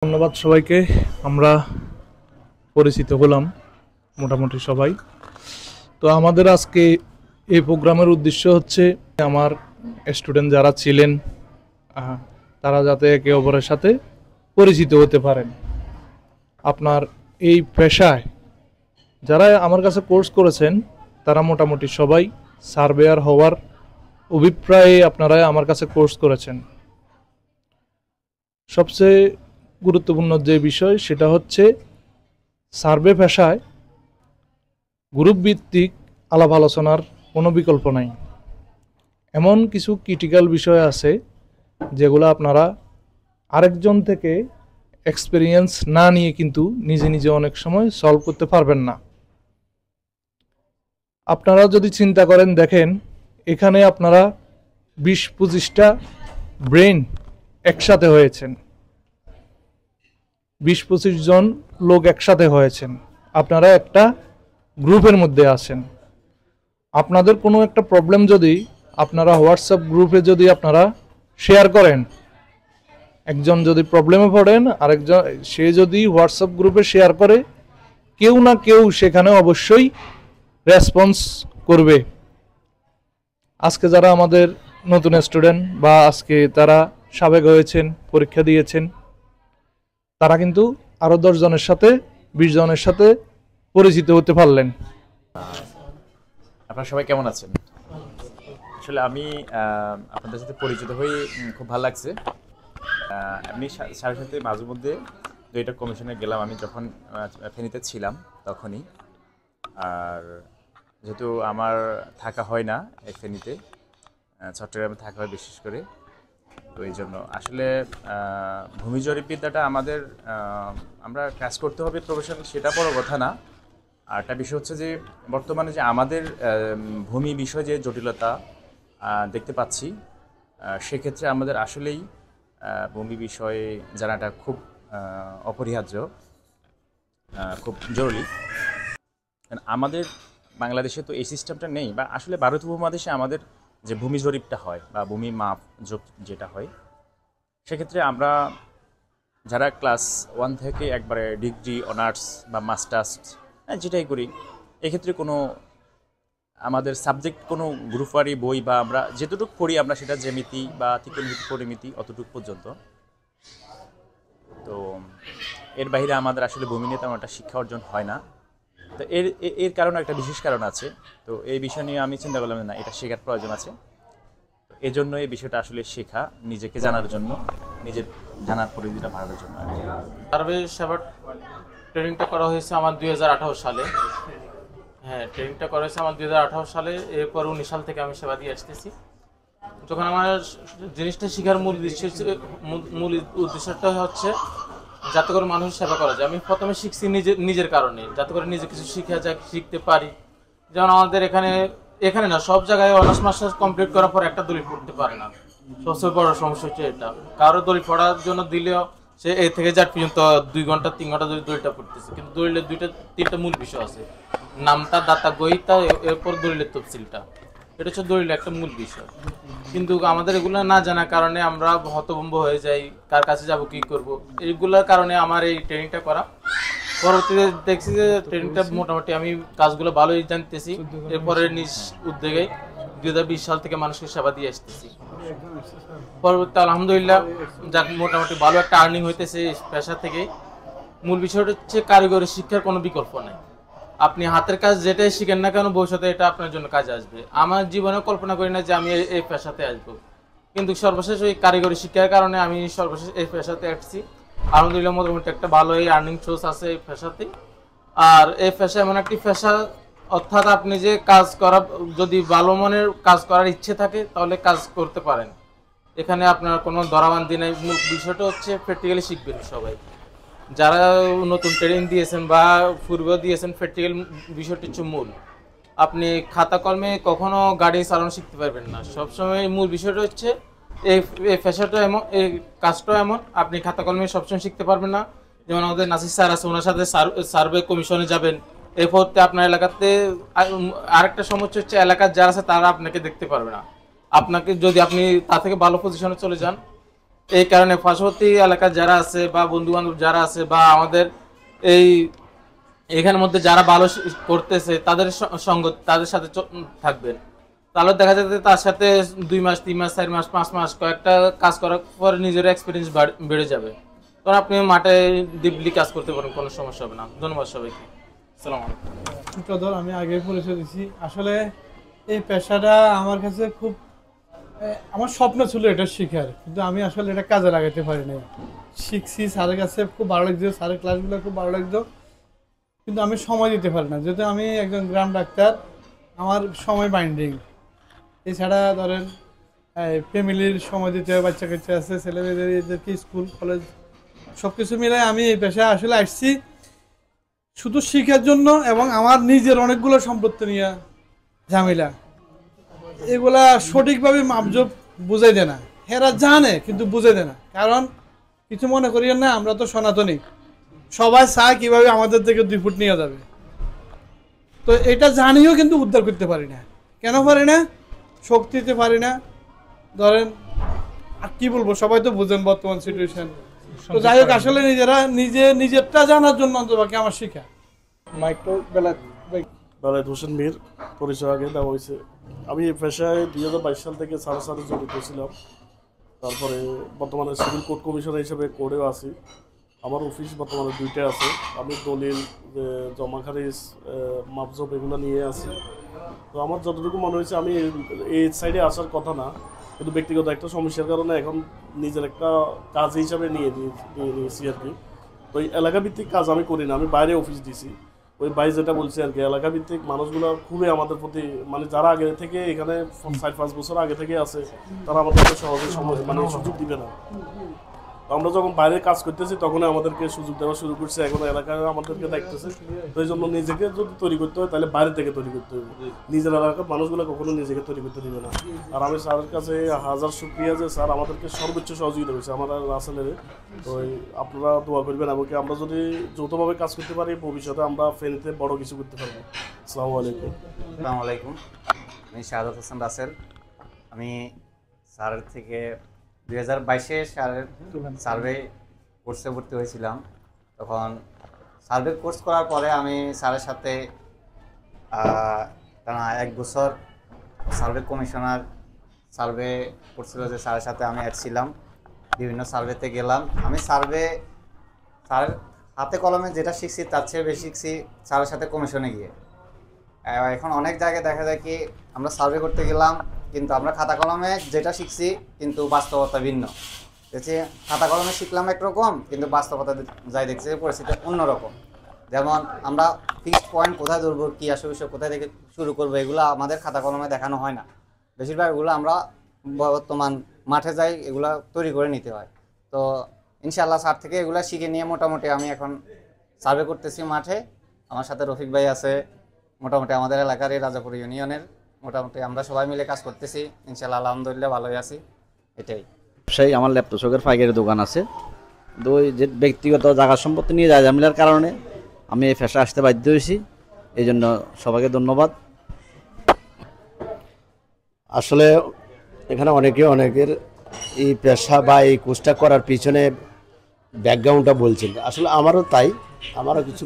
ধন্যবাদ সবাইকে। আমরা পরিচিত হলাম মোটামুটি সবাই। তো আমাদের আজকে এই প্রোগ্রামের উদ্দেশ্য হচ্ছে আমার স্টুডেন্ট যারা ছিলেন তারা যাতে একে অপরের সাথে পরিচিত হতে পারেন। আপনার এই পেশায় যারা আমার কাছে কোর্স করেছেন তারা মোটামুটি সবাই সার্ভেয়ার হওয়ার অভিপ্রায়ে আপনারা আমার কাছে কোর্স করেছেন। সবচেয়ে গুরুত্বপূর্ণ যে বিষয় সেটা হচ্ছে সার্ভে পেশায় গ্রুপ ভিত্তিক আলাপ আলোচনার কোনো বিকল্প নাই। এমন কিছু ক্রিটিক্যাল বিষয় আছে যেগুলো আপনারা আরেকজন থেকে এক্সপেরিয়েন্স না নিয়ে কিন্তু নিজে নিজে অনেক সময় সলভ করতে পারবেন না। আপনারা যদি চিন্তা করেন, দেখেন এখানে আপনারা 20-25টা ব্রেন একসাথে হয়েছেন, 20-25 জন লোক একসাথে হয়েছেন, আপনারা একটা গ্রুপের মধ্যে আছেন। আপনাদের কোনো একটা প্রবলেম যদি আপনারা হোয়াটসঅ্যাপ গ্রুপে যদি আপনারা শেয়ার করেন, একজন যদি প্রবলেমে পড়েন আরেকজন সে যদি হোয়াটসঅ্যাপ গ্রুপে শেয়ার করে, কেউ না কেউ সেখানে অবশ্যই রেসপন্স করবে। আজকে যারা আমাদের নতুন স্টুডেন্ট বা আজকে তারা সাবেক হয়েছেন, পরীক্ষা দিয়েছেন, তারা কিন্তু আরো 10 জনের সাথে 20 জনের সাথে পরিচিত হতে পারলেন। আপনারা সবাই কেমন আছেন? আসলে আমি আপনাদের সাথে পরিচিত হয়ে খুব ভালো লাগছে। আমি স্যারের সাথে মাঝে মধ্যে 2টা কমিশনে গেলাম, আমি যখন ফেনীতে ছিলাম তখনই। আর যেহেতু আমার থাকা হয় না এই ফেনীতে, চট্টগ্রামে থাকা হয় বিশেষ করে, তো এই জন্য আসলে ভূমি জরিপবিদ্যাটা আমাদের আমরা কাজ করতে হবে প্রফেশনাল, সেটা বড় কথা না। আর একটা বিষয় হচ্ছে যে বর্তমানে যে আমাদের ভূমি বিষয়ে যে জটিলতা দেখতে পাচ্ছি, সেক্ষেত্রে আমাদের আসলেই ভূমি বিষয়ে জানাটা খুব অপরিহার্য, খুব জরুরি। আমাদের বাংলাদেশে তো এই সিস্টেমটা নেই, বা আসলে ভারত উপমহাদেশে আমাদের যে ভূমি জরিপটা হয় বা ভূমি মাপ যেটা হয়, সেক্ষেত্রে আমরা যারা ক্লাস 1 থেকে একবারে ডিগ্রি, অনার্স বা মাস্টার্স যেটাই করি, এক্ষেত্রে কোনো আমাদের সাবজেক্ট কোনো গ্রুপওয়ারি বই বা আমরা যেতটুকু পড়ি আমরা সেটা জ্যামিতি বা ত্রিকোণমিতি, পরিমিতি অতটুকু পর্যন্ত। তো এর বাইরে আমাদের আসলে ভূমি নিয়ে তেমন একটা শিক্ষা অর্জন হয় না। তো এর কারণে একটা বিশেষ কারণ আছে। তো এই বিষয় নিয়ে আমি চিন্তা করলাম না, এটা শেখার প্রয়োজন আছে। এই জন্য এই বিষয়টা আসলে শেখা, নিজেকে জানার জন্য, নিজের জানার পরিধিটা বাড়ানোর জন্য। সার্ভে সেবা ট্রেনিংটা করা হয়েছে আমার 2018 সালে। হ্যাঁ, ট্রেনিংটা করা হয়েছে আমার 2018 সালে। এরপর 19 সাল থেকে আমি সেবা দিয়ে আসতেছি। যখন আমার জিনিসটা শেখার মূল উদ্দেশ্যটা হচ্ছে যাতে করে মানুষের সেবা করা যায়। আমি প্রথমে শিখছি নিজের কারণে, যাতে করে নিজে কিছু শিখতে পারি। যেমন আমাদের এখানে না, সব জায়গায় অনার্স মাস্টার্স কমপ্লিট করার পর একটা দলিল পড়তে পারে না। সবচেয়ে বড় সমস্যা হচ্ছে এটা। কারো দলিল পড়ার জন্য দিলেও সে এ থেকে যার পর্যন্ত 2 ঘন্টা 3 ঘন্টা ধরে দলিলটা পড়তেছে, কিন্তু দলিলের 2-3টা মূল বিষয় আছে: নামটা, দাতা, গহিতা, এরপর দলিলের তফসিলটা। এটা হচ্ছে দলিলের একটা মূল বিষয়। কিন্তু আমাদের এগুলো না জানার কারণে আমরা হতভম্ব হয়ে যাই, কার কাছে যাব, কি করব। এইগুলোর কারণে আমার এই ট্রেনিংটা করা। পরবর্তীতে দেখছি যে ট্রেনিংটা মোটামুটি আমি কাজগুলো ভালোই জানতেছি। এরপরে নিজ উদ্যোগে 2020 সাল থেকে মানুষকে সেবা দিয়ে আসতেছি। পরবর্তী আলহামদুলিল্লাহ যাক মোটামুটি ভালো একটা আর্নিং হইতেছে এই পেশা থেকে। মূল বিষয়টা হচ্ছে কারিগরি শিক্ষার কোনো বিকল্প নাই। আপনি হাতের কাজ যেটাই শিখেন না কেন, ভবিষ্যতে এটা আপনার জন্য কাজে আসবে। আমার জীবনে কল্পনা করি না যে আমি এই পেশাতে আসবো, কিন্তু সর্বশেষ ওই কারিগরি শিক্ষার কারণে আমি সর্বশেষ এই পেশাতে আসছি। আলহামদুলিল্লাহ মোটামুটি একটা ভালো এই আর্নিং সোর্স আছে এই পেশাতে। আর এই পেশা এমন একটি পেশা, অর্থাৎ আপনি যে কাজ করা, যদি ভালো মনের কাজ করার ইচ্ছে থাকে তাহলে কাজ করতে পারেন। এখানে আপনার কোনো ধরাবান্ধি নাই। মূল বিষয়টা হচ্ছে প্র্যাকটিক্যালি শিখবেন সবাই। যারা নতুন ট্রেনিং দিয়েছেন বা পূর্বেও দিয়েছেন, প্র্যাকটিক্যাল বিষয়টি হচ্ছে মূল। আপনি খাতা কলমে কখনো গাড়ি চালানো শিখতে পারবেন না। সবসময় মূল বিষয়টা হচ্ছে এই পেশাটা এমন, এই কাজটা এমন, আপনি খাতা কলমে সবসময় শিখতে পারবেন না। যেমন আমাদের নাসির স্যার আছে, ওনার সাথে সার্ভে কমিশনে যাবেন, এরপর আপনার এলাকাতে আরেকটা সমস্যা হচ্ছে এলাকার যারা আছে তারা আপনাকে দেখতে পারবে না। আপনাকে যদি আপনি তা থেকে ভালো পজিশনে চলে যান, এই কারণে পার্শ্ববর্তী এলাকার যারা আছে বা বন্ধু বান্ধব যারা আছে বা আমাদের এই এখানের মধ্যে যারা ভালো করতেছে তাদের সঙ্গ তাদের সাথে থাকবেন, তাহলে দেখা যাচ্ছে তার সাথে 2 মাস 3 মাস 4 মাস 5 মাস কয়েকটা কাজ করার পর নিজের এক্সপিরিয়েন্স বেড়ে যাবে, তখন আপনি মাঠে ডিপলি কাজ করতে পারেন, কোনো সমস্যা হবে না। ধন্যবাদ সবাইকে। আসসালামু আলাইকুম। আমি আগে পরিচয় দিচ্ছি। আসলে এই পেশাটা আমার কাছে খুব আমার স্বপ্ন ছিল এটা শেখার, কিন্তু আমি আসলে এটা কাজে লাগাতে পারি নাই। শিখছি, স্যারের কাছে খুব ভালো লাগছে, স্যারের ক্লাসগুলো খুব ভালো লাগতো, কিন্তু আমি সময় দিতে পারি না, যেহেতু আমি একজন গ্রাম ডাক্তার, আমার সময় বাইন্ডিং। এছাড়া ধরেন ফ্যামিলির সময় দিতে হয়, বাচ্চা কাচ্চা আছে, ছেলেমেয়েদেরকে স্কুল কলেজ সব কিছু মিলে আমি এই পেশায় আসলে আসছি শুধু শিখার জন্য, এবং আমার নিজের অনেকগুলো সম্পত্তি নিয়ে ঝামেলা, এগুলা সঠিকভাবে মাপজোপ বুঝাই দেয় না। এরা জানে কিন্তু বুঝে দেয় না, কারণ কিছু মনে করিয়েন না, আমরা তো সনাতনী, সবাই চায় কীভাবে আমাদের থেকে 2 ফুট নিয়ে যাবে। তো এটা জানিও কিন্তু উদ্ধার করতে পারি না। কেন পারি না? শক্তিতে পারি না। ধরেন আর কি বলবো, সবাই তো বুঝেন বর্তমান সিচুয়েশন। তো যাই হোক, আসলে নিজেরটা জানার জন্য অন্তত আমার শিখা। মাইক্রো বেলা বেলায়েত হোসেন মীর, পরিচয় আগে দেওয়া হয়েছে। আমি এই পেশায় 2022 সাল থেকে সাড়ে জড়িত ছিলাম। তারপরে বর্তমানে সিভিল কোর্ট কমিশনার হিসেবে কোর্টেও আছি। আমার অফিস বর্তমানে 2টা আছে। আমি দলিল, জমা খারিজ, মাপজোপ এগুলো নিয়ে আছি। তো আমার যতটুকু মনে হয়েছে, আমি এই সাইডে আসার কথা না, কিন্তু ব্যক্তিগত একটা সমস্যার কারণে এখন নিজের একটা কাজ হিসাবে নিয়ে নিয়েছি আর কি। তো এই এলাকাভিত্তিক কাজ আমি করি না, আমি বাইরে অফিস দিছি। ওই ভাই যেটা বলছে আর কি, এলাকাভিত্তিক মানুষগুলো খুবই আমাদের প্রতি, মানে যারা আগে থেকে এখানে 4-5 বছর আগে থেকে আছে, তারা আমাদেরকে সহজে সুযোগ দিবে না। তো আমরা যখন বাইরে কাজ করতেছি তখন আমাদেরকে সুযোগ দেওয়া শুরু করছে, এখন এলাকায় আমাদেরকে দেখতেছে। তো এই জন্য নিজেকে যদি তৈরি করতে হয় তাহলে বাইরে থেকে তৈরি করতে হবে, নিজের এলাকার মানুষগুলো কখনো নিজেকে তৈরি করতে দিবে না। আর আমি স্যারের কাছে হাজার শুকরিয়া যে স্যার আমাদেরকে সর্বোচ্চ সহযোগিতা করেছে আমার রাসেলের। তো আপনারা দোয়া করবেন, এমনকি আমরা যদি যৌথভাবে কাজ করতে পারি, ভবিষ্যতে আমরা ফেনীতে বড় কিছু করতে পারবো। আসসালামু আলাইকুম। আসসালামু আলাইকুম, আমি শাহাদাত হোসেন রাসেল। আমি স্যারের থেকে 2022-এ সার্ভে কোর্সে ভর্তি হয়েছিলাম। তখন সার্ভে কোর্স করার পরে আমি স্যারের সাথে টানা 1 বছর সার্ভে কমিশনার সার্ভে করছিল, যে স্যারের সাথে আমি ছিলাম, বিভিন্ন সার্ভেতে গেলাম। আমি স্যারের হাতে কলমে যেটা শিখছি তার চেয়ে বেশি শিখছি স্যারের সাথে কমিশনে গিয়ে। এখন অনেক জায়গায় দেখা যায় কি, আমরা সার্ভে করতে গেলাম কিন্তু আমরা খাতা কলমে যেটা শিখছি কিন্তু বাস্তবতা ভিন্ন। দেখছি খাতা কলমে শিখলাম একরকম, কিন্তু বাস্তবতা যাই দেখছি পরিস্থিতি অন্যরকম। যেমন আমরা ফিক্সড পয়েন্ট কোথায় ধরবো, কী আসে বিষয় কোথায় থেকে শুরু করবো, এগুলো আমাদের খাতা কলমে দেখানো হয় না। বেশিরভাগ এগুলো আমরা বর্তমান মাঠে যাই, এগুলো তৈরি করে নিতে হয়। তো ইনশাআল্লাহ স্যার থেকে এগুলো শিখে নিয়ে মোটামুটি আমি এখন সার্ভে করতেছি মাঠে। আমার সাথে রফিক ভাই আছে, মোটামুটি আমাদের এলাকার এই রাজাপুর ইউনিয়নের মোটামুটি আমরা সবাই মিলে কাজ করতেছি। ইনশাআল্লাহ আলহামদুলিল্লাহ ভালোই আছি। এটাই সেই আমার ল্যাপটপের পাইকারি দোকান আছে। তো ওই যে ব্যক্তিগত জায়গা সম্পত্তি নিয়ে যায় ঝামেলার কারণে আমি এই পেশা আসতে বাধ্য হয়েছি। এই জন্য সবাইকে ধন্যবাদ। আসলে এখানে অনেকের এই পেশা বা এই কোর্সটা করার পিছনে ব্যাকগ্রাউন্ডটা বলছেন। আসলে আমারও তাই, আমারও কিছু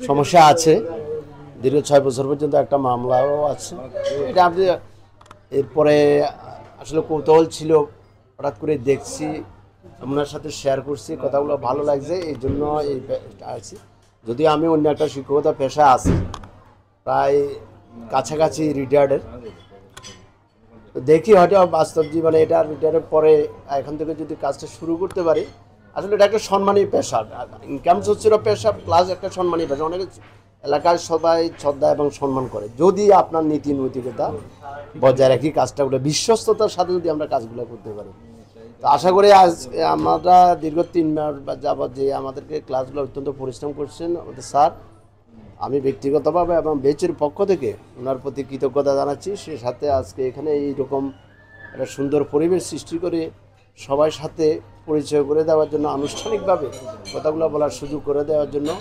সমস্যা আছে। দীর্ঘ 6 বছর পর্যন্ত একটা মামলাও আছে। এটা আপনি এরপরে আসলে কৌতূহল ছিল, হঠাৎ করে দেখছি, আপনার সাথে শেয়ার করছি, কথাগুলো ভালো লাগছে, এই জন্য এই আছি। যদিও আমি অন্য একটা শিক্ষকতা পেশা আছি, প্রায় কাছাকাছি রিটায়ার্ডের। দেখি হয়তো বাস্তব জীবনে এটা রিটায়ারের পরে এখন থেকে যদি কাজটা শুরু করতে পারি, আসলে এটা একটা সম্মানী পেশা, ইনকাম সোর্সেরও পেশা প্লাস একটা সম্মানী পেশা। অনেক এলাকার সবাই শ্রদ্ধা এবং সম্মান করে যদি আপনার নীতি নৈতিকতা বজায় রাখি কাজটা করে বিশ্বস্ততার সাথে যদি আমরা কাজগুলো করতে পারি। তো আশা করি আজ আমরা দীর্ঘ 3 মাস যাবৎ যে আমাদেরকে ক্লাসগুলো অত্যন্ত পরিশ্রম করছেন আমাদের স্যার, আমি ব্যক্তিগতভাবে এবং বেচের পক্ষ থেকে ওনার প্রতি কৃতজ্ঞতা জানাচ্ছি। সে সাথে আজকে এখানে এইরকম একটা সুন্দর পরিবেশ সৃষ্টি করে সবার সাথে পরিচয় করে দেওয়ার জন্য, আনুষ্ঠানিকভাবে কথাগুলো বলার সুযোগ করে দেওয়ার জন্য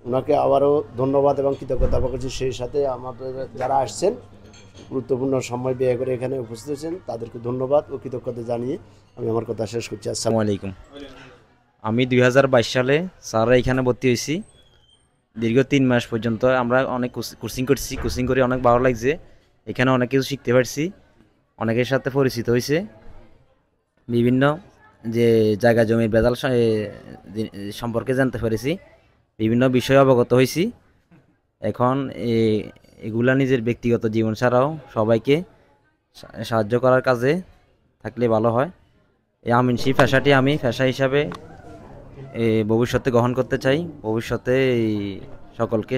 ওনাকে আবারও ধন্যবাদ এবং কৃতজ্ঞতা প্রকাশ করছি। সেই সাথে আমাদের যারা আসছেন গুরুত্বপূর্ণ সময় ব্যয় করে এখানে উপস্থিত হয়েছেন, তাদেরকে ধন্যবাদ ও কৃতজ্ঞতা জানিয়ে আমি আমার কথা শেষ করছি। আসসালামু আলাইকুম। আমি 2022 সালে স্যার এখানে ভর্তি হয়েছি। দীর্ঘ 3 মাস পর্যন্ত আমরা অনেক কোচিং করছি, কোচিং করে অনেক ভালো লাগছে। এখানে অনেক কিছু শিখতে পারছি, অনেকের সাথে পরিচিত হয়েছে, বিভিন্ন যে জায়গা জমির বেদাল সম্পর্কে জানতে পেরেছি, বিভিন্ন বিষয়ে অবগত হয়েছি। এখন এগুলা নিজের ব্যক্তিগত জীবন ছাড়াও সবাইকে সাহায্য করার কাজে থাকলে ভালো হয়। এই আমিনশি পেশাটি আমি পেশা হিসাবে ভবিষ্যতে গ্রহণ করতে চাই। ভবিষ্যতে সকলকে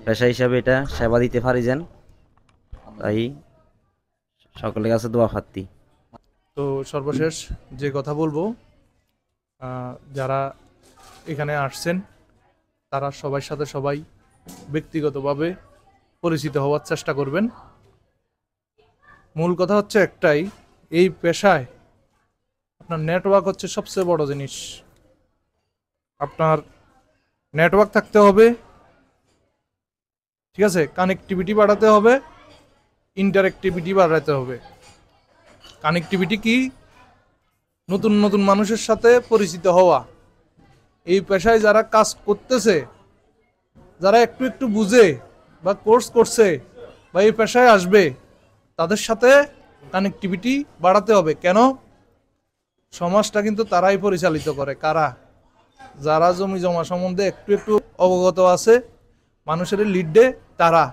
পেশা হিসাবে এটা সেবা দিতে পারি যেন, তাই সকলের কাছে দোয়া প্রার্থী। তো সর্বশেষ যে কথা বলবো, যারা এখানে আসছেন তারা সবার সাথে সবাই ব্যক্তিগতভাবে পরিচিত হওয়ার চেষ্টা করবেন। মূল কথা হচ্ছে একটাই, এই পেশায় আপনার নেটওয়ার্ক হচ্ছে সবচেয়ে বড় জিনিস। আপনার নেটওয়ার্ক থাকতে হবে, ঠিক আছে, কানেক্টিভিটি বাড়াতে হবে, ইন্টারেক্টিভিটি বাড়াতে হবে। কানেক্টিভিটি কি? নতুন নতুন মানুষের সাথে পরিচিত হওয়া। এই পেশায় যারা কাজ করতেছে, যারা একটু একটু বুঝে বা কোর্স করছে বা এই পেশায় আসবে, তাদের সাথে কানেক্টিভিটি বাড়াতে হবে। কেন? সমাজটা কিন্তু তারাই পরিচালিত করে। কারা? যারা জমি জমা সম্বন্ধে একটু একটু অবগত আছে, মানুষের লিডে তারা।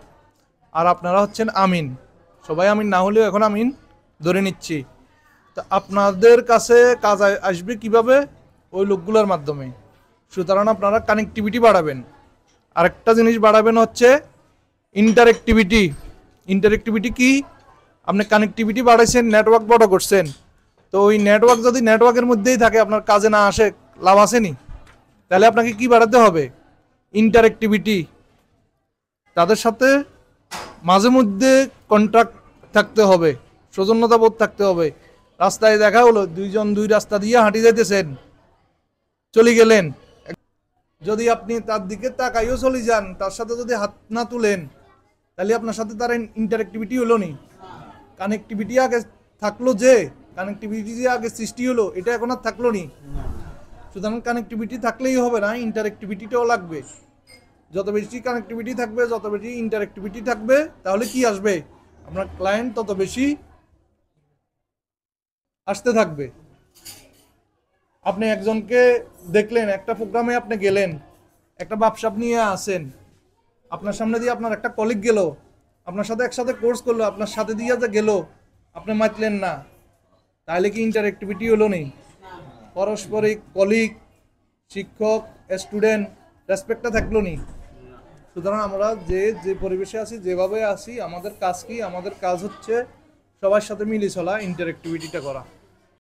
আর আপনারা হচ্ছেন আমিন। সবাই আমিন না হলেও এখন আমিন ধরে নিচ্ছি। তো আপনাদের কাছে কাজ আসবে কিভাবে? ওই লোকগুলোর মাধ্যমে। সুতরাং আপনারা কানেক্টিভিটি বাড়াবেন। আরেকটা জিনিস বাড়াবেন হচ্ছে ইন্টারেক্টিভিটি। ইন্টারেক্টিভিটি কি? আপনি কানেক্টিভিটি বাড়াইছেন, নেটওয়ার্ক বড় করছেন, তো ওই নেটওয়ার্ক যদি নেটওয়ার্কের মধ্যেই থাকে, আপনার কাজে না আসে, লাভ আসেনি। তাহলে আপনাকে কি বাড়াতে হবে? ইন্টারেক্টিভিটি। তাদের সাথে মাঝে মধ্যে কন্ট্যাক্ট থাকতে হবে, সৌজন্যতা বোধ থাকতে হবে। রাস্তায় দেখা হলো, দুইজন দুই রাস্তা দিয়ে হাঁটি যাইতেছেন, চলে গেলেন, যদি আপনি তার দিকে তাকাইও চলে যান, তার সাথে যদি হাত না তুলেন, তাহলে আপনার সাথে তার ইন্টারেক্টিভিটি হলো নি। কানেক্টিভিটি আগে থাকলো, যে কানেক্টিভিটি যে আগে সৃষ্টি হলো, এটা এখন আর থাকলো নি। সুতরাং কানেক্টিভিটি থাকলেই হবে না, ইন্টারেক্টিভিটিটাও লাগবে। যত বেশি কানেক্টিভিটি থাকবে, যত বেশি ইন্টারেক্টিভিটি থাকবে, তাহলে কি আসবে? আপনার ক্লায়েন্ট তত বেশি আসতে থাকবে। আপনি একজনকে দেখলেন, একটা প্রোগ্রামে আপনি গেলেন, একটা ব্যবসা নিয়ে আসেন, আপনার সামনে দিয়ে আপনার একটা কলিগ গেল, আপনার সাথে একসাথে কোর্স করলো, আপনার সাথে দিয়ে যে গেল, আপনি মাতলেন না, তাহলে কি ইন্টারেক্টিভিটি হলো নি? পারস্পরিক, কলিগ, শিক্ষক, স্টুডেন্ট, রেসপেক্টটা থাকলো নি। সুতরাং আমরা যে পরিবেশে আছি, যেভাবে আছি, আমাদের কাজ কি? আমাদের কাজ হচ্ছে সবার সাথে মিলে চলা, ইন্টারেক্টিভিটিটা করা।